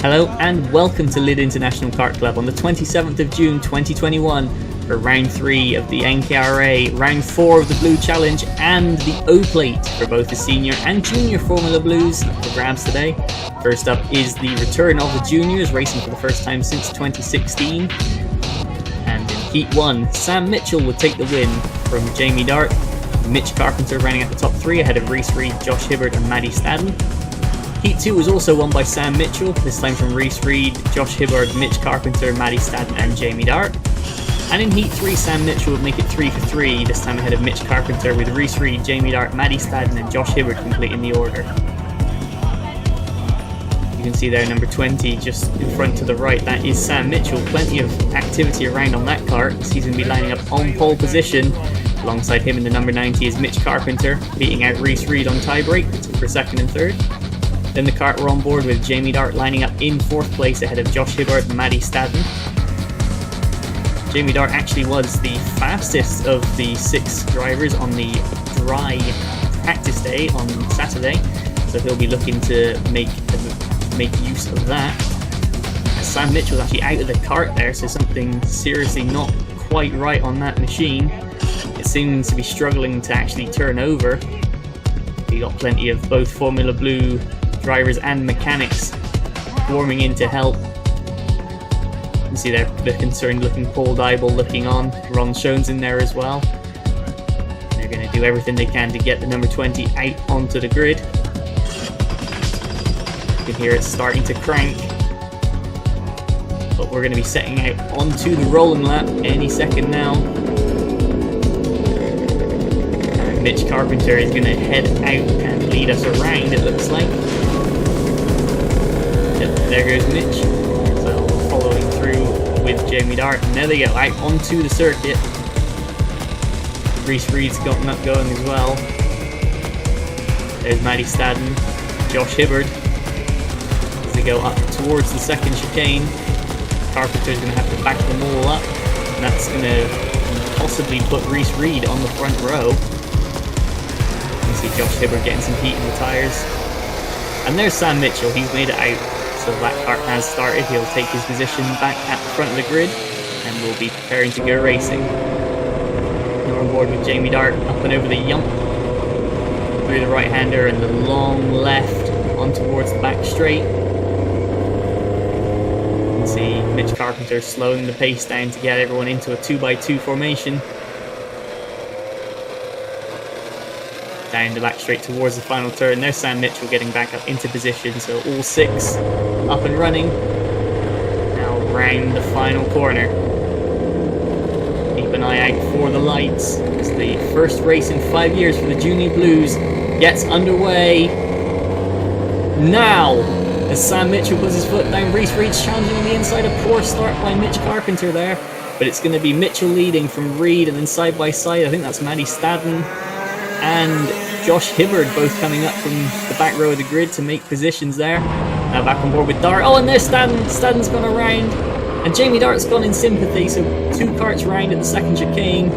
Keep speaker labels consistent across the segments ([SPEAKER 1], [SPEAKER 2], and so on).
[SPEAKER 1] Hello and welcome to Lydd International Kart Club on the 27th of June 2021 for round 3 of the NKRA, round 4 of the Blue Challenge and the O Plate for both the senior and junior Formula Blues for grabs today. First up is the return of the juniors, racing for the first time since 2016. And in Heat 1, Sam Mitchell would take the win from Jamie Dart. Mitch Carpenter running at the top 3 ahead of Reese Reed, Josh Hibbard and Maddie Stadden. Heat 2 was also won by Sam Mitchell, this time from Reese Reed, Josh Hibbard, Mitch Carpenter, Maddie Stadden and Jamie Dart. And in Heat 3, Sam Mitchell would make it 3 for 3, this time ahead of Mitch Carpenter with Reese Reed, Jamie Dart, Maddie Stadden and Josh Hibbard completing the order. You can see there number 20 just in front to the right, that is Sam Mitchell. Plenty of activity around on that kart. He's going to be lining up on pole position. Alongside him in the number 90 is Mitch Carpenter, beating out Reese Reed on tiebreak for second and third. Then the kart were on board with Jamie Dart lining up in 4th place ahead of Josh Hibbard and Maddie Stadden. Jamie Dart actually was the fastest of the 6 drivers on the dry practice day on Saturday, so he'll be looking to make use of that. Sam Mitchell was actually out of the kart there, so something seriously not quite right on that machine. It seems to be struggling to actually turn over. We got plenty of both Formula Blue drivers and mechanics warming in to help. You can see there the concerned looking Paul Dybel looking on. Ron Schoen's in there as well. They're going to do everything they can to get the number 20 out onto the grid. You can hear it starting to crank. But we're going to be setting out onto the rolling lap any second now. Mitch Carpenter is going to head out and lead us around, it looks like. Yep, there goes Mitch. So following through with Jamie Dart. And there they go, out onto the circuit. Reese Reed's gotten up going as well. There's Maddie Stadden, Josh Hibbard. As they go up towards the second chicane. Carpenter's going to have to back them all up. And that's going to possibly put Reese Reed on the front row. You see Josh Hibbard getting some heat in the tyres. And there's Sam Mitchell, he's made it out. So that kart has started, he'll take his position back at the front of the grid and we'll be preparing to go racing. Now we're on board with Jamie Dart up and over the yump, through the right-hander and the long left on towards the back straight. You can see Mitch Carpenter slowing the pace down to get everyone into a 2x2 formation. Down the back straight towards the final turn. There's Sam Mitchell getting back up into position, so all 6 up and running. Now round the final corner. Keep an eye out for the lights as the first race in 5 years for the Junior Blues gets underway now. As Sam Mitchell puts his foot down, Reese Reed's challenging on the inside. A poor start by Mitch Carpenter there, but it's going to be Mitchell leading from Reed, and then side by side I think that's Maddie Stadden and Josh Hibbard both coming up from the back row of the grid to make positions there. Now back on board with Dart. Oh, and there's Stadden. Stadden's gone around. And Jamie Dart's gone in sympathy, so 2 karts round at the second chicane.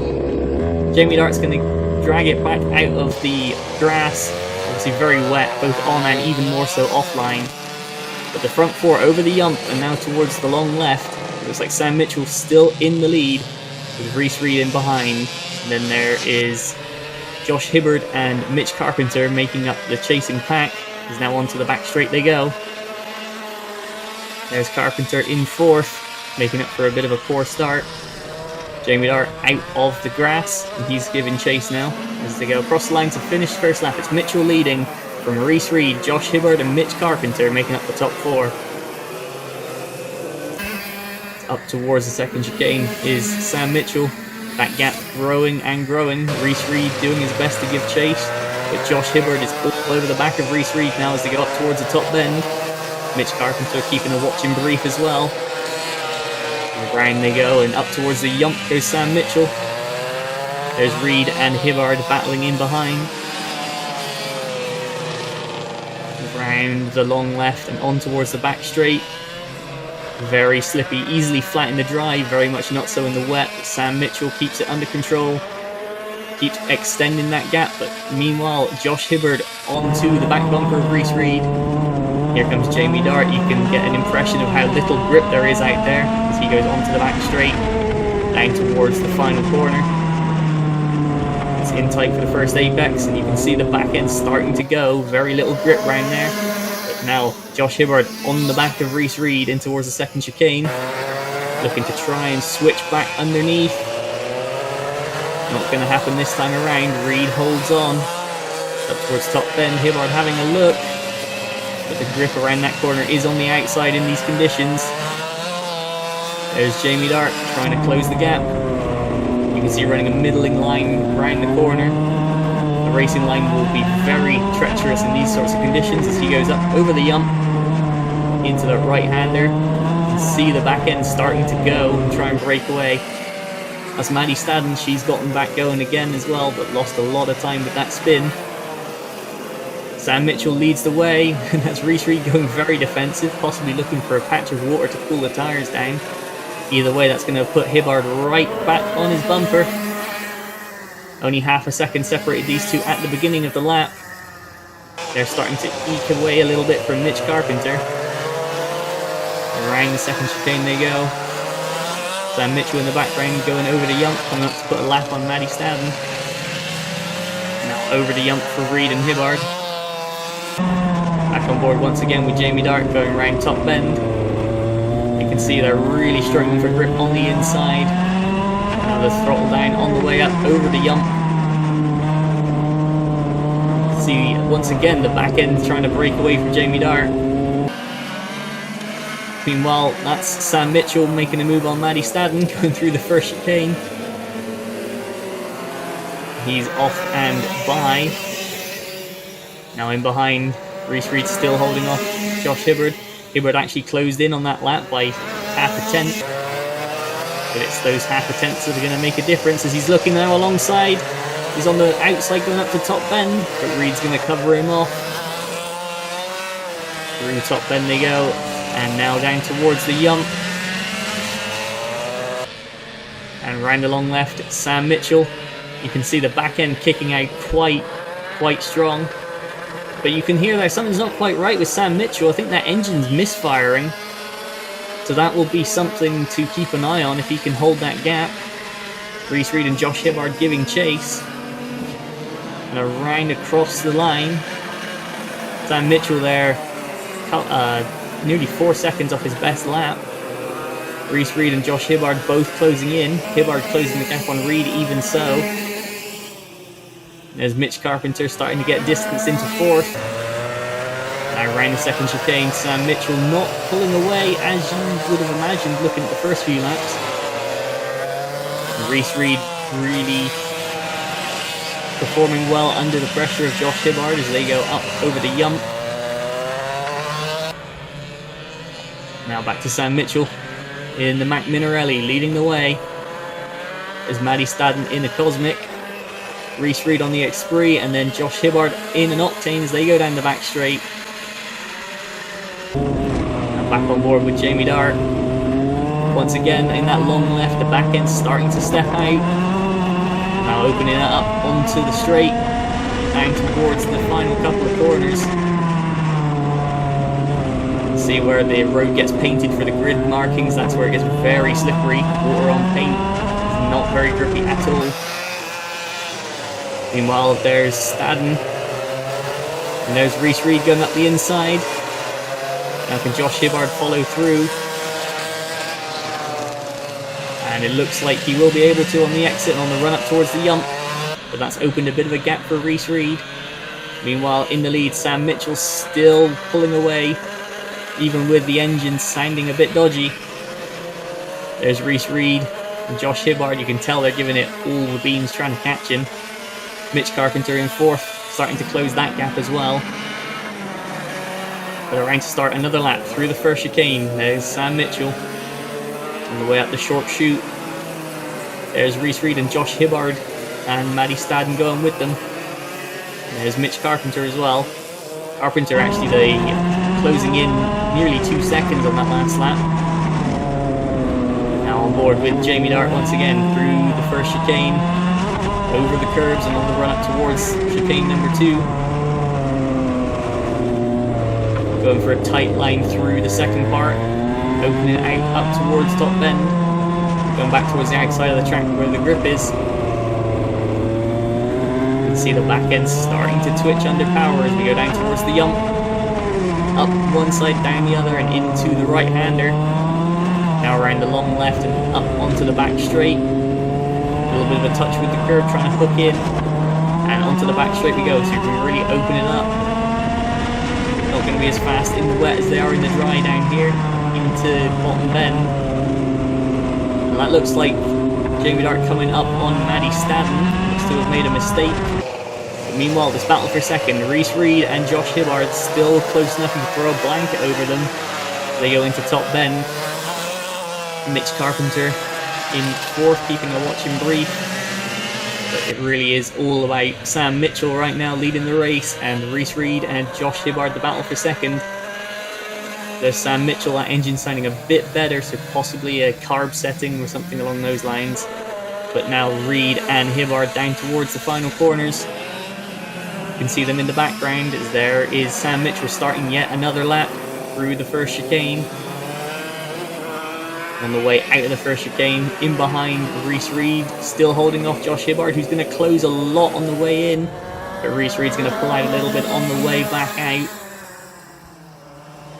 [SPEAKER 1] Jamie Dart's going to drag it back out of the grass. Obviously very wet, both on and even more so offline. But the front 4 over the yump and now towards the long left. It looks like Sam Mitchell still in the lead with Reese Reed in behind. And then there is Josh Hibbard and Mitch Carpenter making up the chasing pack. Is now onto the back straight they go. There's Carpenter in 4th, making up for a bit of a poor start. Jamie Dart out of the grass, and he's giving chase now as they go across the line to finish first lap. It's Mitchell leading from Reese Reed, Josh Hibbard and Mitch Carpenter making up the top 4. Up towards the second chicane is Sam Mitchell. That gap growing and growing. Reese Reed doing his best to give chase, but Josh Hibbard is all over the back of Reese Reed now as they go up towards the top bend. Mitch Carpenter keeping a watching brief as well. And around they go, and up towards the yump goes Sam Mitchell. There's Reed and Hibbard battling in behind. Around the long left and on towards the back straight. Very slippy, easily flat in the dry, very much not so in the wet. Sam Mitchell keeps it under control, keeps extending that gap, but meanwhile Josh Hibbard onto the back bumper of Reese Reed. Here comes Jamie Dart. You can get an impression of how little grip there is out there as he goes onto the back straight, down towards the final corner. It's in tight for the first apex, and you can see the back end starting to go. Very little grip round there. But now Josh Hibbard on the back of Rhys Reed in towards the second chicane, looking to try and switch back underneath. Not going to happen this time around. Reed holds on up towards top bend. Hibbard having a look, but the grip around that corner is on the outside in these conditions. There's Jamie Dart trying to close the gap. You can see running a middling line around the corner. The racing line will be very treacherous in these sorts of conditions as he goes up over the yump into the right-hander. You can see the back end starting to go and try and break away. That's Maddie Stadden. She's gotten back going again as well, but lost a lot of time with that spin. Sam Mitchell leads the way, and that's Rhys Reed going very defensive, possibly looking for a patch of water to cool the tyres down. Either way, that's going to put Hibbard right back on his bumper. Only half a second separated these two at the beginning of the lap. They're starting to eke away a little bit from Mitch Carpenter. Around the second chicane they go. Sam Mitchell in the background going over the yump, coming up to put a lap on Maddie Stadden. Now over the yump for Reed and Hibbard. Back on board once again with Jamie Dart going around top bend. You can see they're really struggling for grip on the inside. Now the throttle down on the way up over the yump. See once again the back end trying to break away from Jamie Dart. Meanwhile, that's Sam Mitchell making a move on Maddie Stadden, going through the first chicane. He's off and by. Now in behind, Rhys Reed still holding off Josh Hibbard. Hibbard actually closed in on that lap by half a tenth. But it's those half a tenths that are going to make a difference as he's looking now alongside. He's on the outside going up to top bend, but Reed's going to cover him off. Through top bend they go. And now down towards the yump. And round along left, Sam Mitchell. You can see the back end kicking out quite strong. But you can hear that something's not quite right with Sam Mitchell. I think that engine's misfiring. So that will be something to keep an eye on if he can hold that gap. Rhys Reed and Josh Hibbard giving chase. And around across the line. Sam Mitchell there. Nearly 4 seconds off his best lap. Rhys Reed and Josh Hibbard both closing in. Hibbard closing the gap on Reed even so. There's Mitch Carpenter starting to get distance into fourth. Now around the second chicane, Sam Mitchell not pulling away as you would have imagined looking at the first few laps. Rhys Reed really performing well under the pressure of Josh Hibbard as they go up over the yump. Now back to Sam Mitchell in the Mac Minarelli leading the way. There's Maddie Stadden in the Cosmic. Rhys Reed on the Esprit, and then Josh Hibbard in an Octane as they go down the back straight. And back on board with Jamie Dart. Once again in that long left, the back end starting to step out. Now opening it up onto the straight, down towards the final couple of corners. See where the road gets painted for the grid markings, that's where it gets very slippery. Water on paint is not very grippy at all. Meanwhile, there's Stadden. And there's Rhys Reed going up the inside. Now can Josh Hibbard follow through? And it looks like he will be able to on the exit and on the run up towards the yump. But that's opened a bit of a gap for Rhys Reed. Meanwhile, in the lead, Sam Mitchell still pulling away, even with the engine sounding a bit dodgy. There's Rhys Reed and Josh Hibbard. You can tell they're giving it all the beans trying to catch him. Mitch Carpenter in fourth, starting to close that gap as well. They're around to start another lap through the first chicane. There's Sam Mitchell on the way up the short chute. There's Rhys Reed and Josh Hibbard and Maddie Stadden going with them. And there's Mitch Carpenter as well. Carpenter actually closing in nearly 2 seconds on that last lap. Now on board with Jamie Dart once again through the first chicane, over the curbs and on the run up towards chicane number 2. Going for a tight line through the second part, opening it out up towards top bend, going back towards the outside of the track where the grip is. You can see the back end starting to twitch under power as we go down towards the yump. Up one side, down the other, and into the right-hander. Now around the long left and up onto the back straight. A little bit of a touch with the curb, trying to hook in. And onto the back straight we go, so you can really open it up. Not going to be as fast in the wet as they are in the dry down here into bottom bend. And that looks like Jamie Dart coming up on Maddie Stadden. Looks to have made a mistake. But meanwhile, this battle for second, Rhys Reed and Josh Hibbard still close enough to throw a blanket over them. They go into top bend. Mitch Carpenter in fourth, keeping a watching brief. But it really is all about Sam Mitchell right now leading the race, and Rhys Reed and Josh Hibbard the battle for second. There's Sam Mitchell, that engine sounding a bit better, so possibly a carb setting or something along those lines. But now Reed and Hibbard down towards the final corners. You can see them in the background as there is Sam Mitchell starting yet another lap through the first chicane. On the way out of the first chicane, in behind Rhys Reed, still holding off Josh Hibbard, who's going to close a lot on the way in, but Rhys Reed's going to pull out a little bit on the way back out.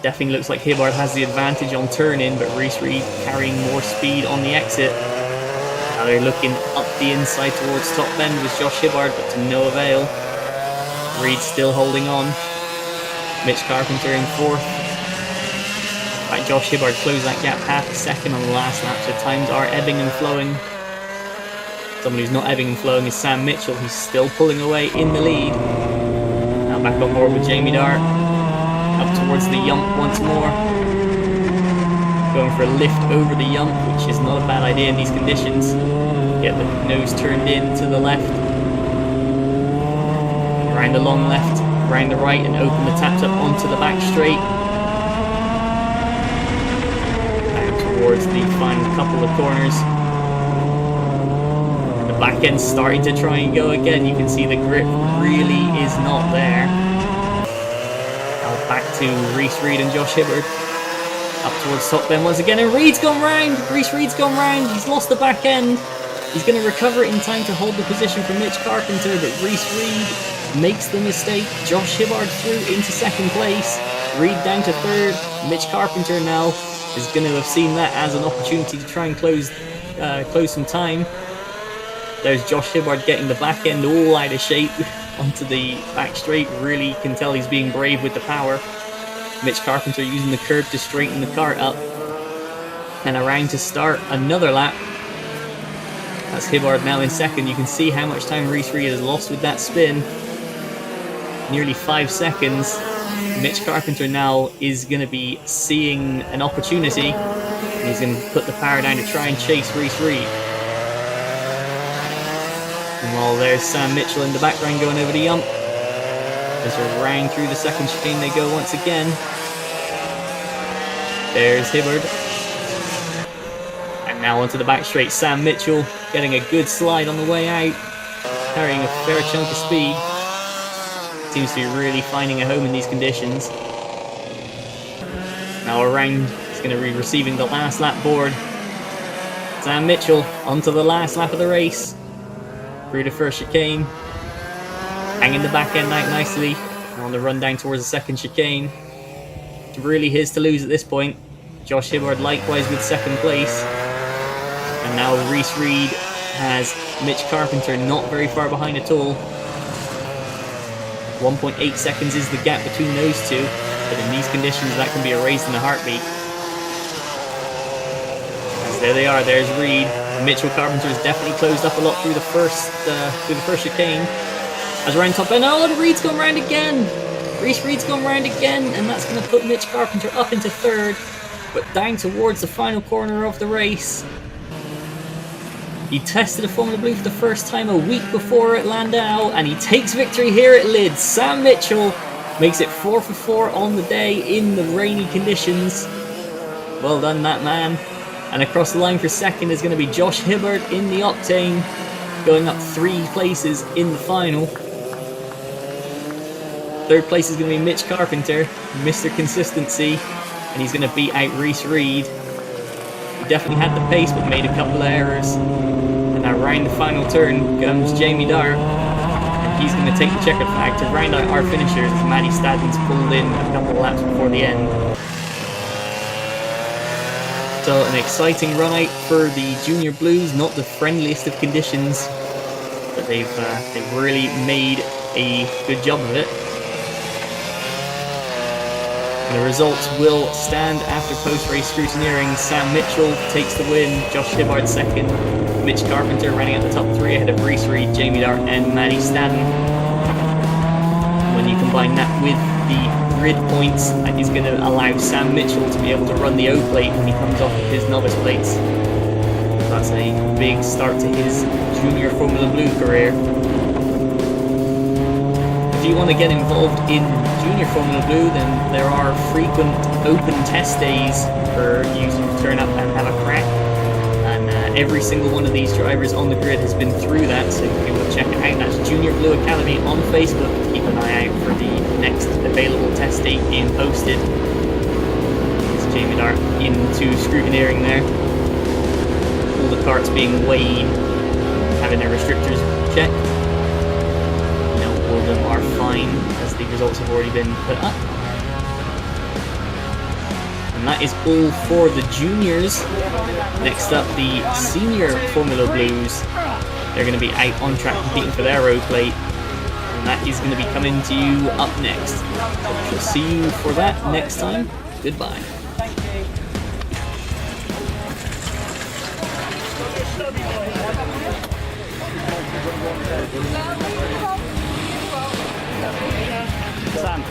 [SPEAKER 1] Definitely looks like Hibbard has the advantage on turn-in, but Rhys Reed carrying more speed on the exit. Now they're looking up the inside towards top bend with Josh Hibbard, but to no avail. Reed still holding on. Mitch Carpenter in fourth. Right, Josh Hibbard closed that gap half a second on the last lap, so times are ebbing and flowing. Someone who's not ebbing and flowing is Sam Mitchell, who's still pulling away in the lead. Now back on board with Jamie Dart. Up towards the yump once more. Going for a lift over the yump, which is not a bad idea in these conditions. Get the nose turned in to the left. Around the long left, around the right, and open the taps up onto the back straight. Towards the final couple of corners. The back end starting to try and go again. You can see the grip really is not there. Now back to Rhys Reed and Josh Hibbard. Up towards top bend once again, and Reed's gone round! Rhys Reed's gone round, he's lost the back end. He's going to recover it in time to hold the position for Mitch Carpenter, but Rhys Reed makes the mistake. Josh Hibbard through into second place. Reed down to third. Mitch Carpenter now is going to have seen that as an opportunity to try and close some time. There's Josh Hibbard getting the back end all out of shape onto the back straight. Really can tell he's being brave with the power. Mitch Carpenter using the curb to straighten the cart up. And around to start another lap. That's Hibbard now in second. You can see how much time Rhys Reed has lost with that spin. Nearly 5 seconds. Mitch Carpenter now is going to be seeing an opportunity, and he's going to put the power down to try and chase Rhys Reed. And while there's Sam Mitchell in the background going over the yump, as they're round through the second chicane they go once again. There's Hibbard. And now onto the back straight, Sam Mitchell getting a good slide on the way out, carrying a fair chunk of speed. Seems to be really finding a home in these conditions. Now around, he's going to be receiving the last lap board. Sam Mitchell onto the last lap of the race. Through the first chicane. Hanging the back end out nicely. On the run down towards the second chicane. It's really his to lose at this point. Josh Hibbard likewise with second place. And now Rhys Reed has Mitch Carpenter not very far behind at all. 1.8 seconds is the gap between those two, but in these conditions that can be erased in a heartbeat. As there they are, there's Reed. Mitchell Carpenter has definitely closed up a lot through the first chicane. As around top end, oh, and Reed's gone round again! Rhys Reed's gone round again, and that's going to put Mitch Carpenter up into third, but down towards the final corner of the race. He tested a Formula Blue for the first time a week before at Llandow, and he takes victory here at Lydd. Sam Mitchell makes it 4 for 4 on the day in the rainy conditions. Well done, that man. And across the line for second is going to be Josh Hibbard in the Octane, going up 3 places in the final. Third place is going to be Mitch Carpenter, Mr. Consistency, and he's going to beat out Reese Reed. He definitely had the pace, but made a couple of errors. And now round the final turn comes Jamie Dart, and he's going to take the checkered flag to round out our finishers as Maddie Staddon's pulled in a couple of laps before the end. So an exciting run out for the Junior Blues, not the friendliest of conditions, but they've really made a good job of it. And the results will stand after post-race scrutineering. Sam Mitchell takes the win, Josh Hibbard second, Mitch Carpenter running at the top three ahead of Reese Reed, Jamie Dart and Maddie Staddon. When you combine that with the grid points, that is going to allow Sam Mitchell to be able to run the O plate when he comes off of his novice plates. That's a big start to his junior Formula Blue career. If you want to get involved in junior Formula Blue, then there are frequent open test days for you to turn up and have a crack. And every single one of these drivers on the grid has been through that, so you can go check it out. That's Junior Blue Academy on Facebook. Keep an eye out for the next available test date being posted. It's Jamie Dart into scrutineering there. All the carts being weighed, having their restrictors checked. All of them are fine as the results have already been put up. And that is all for the juniors. Next up, the senior Formula Blues. They're going to be out on track competing for their road plate, and that is going to be coming to you up next. So we shall see you for that next time. Goodbye. Sam.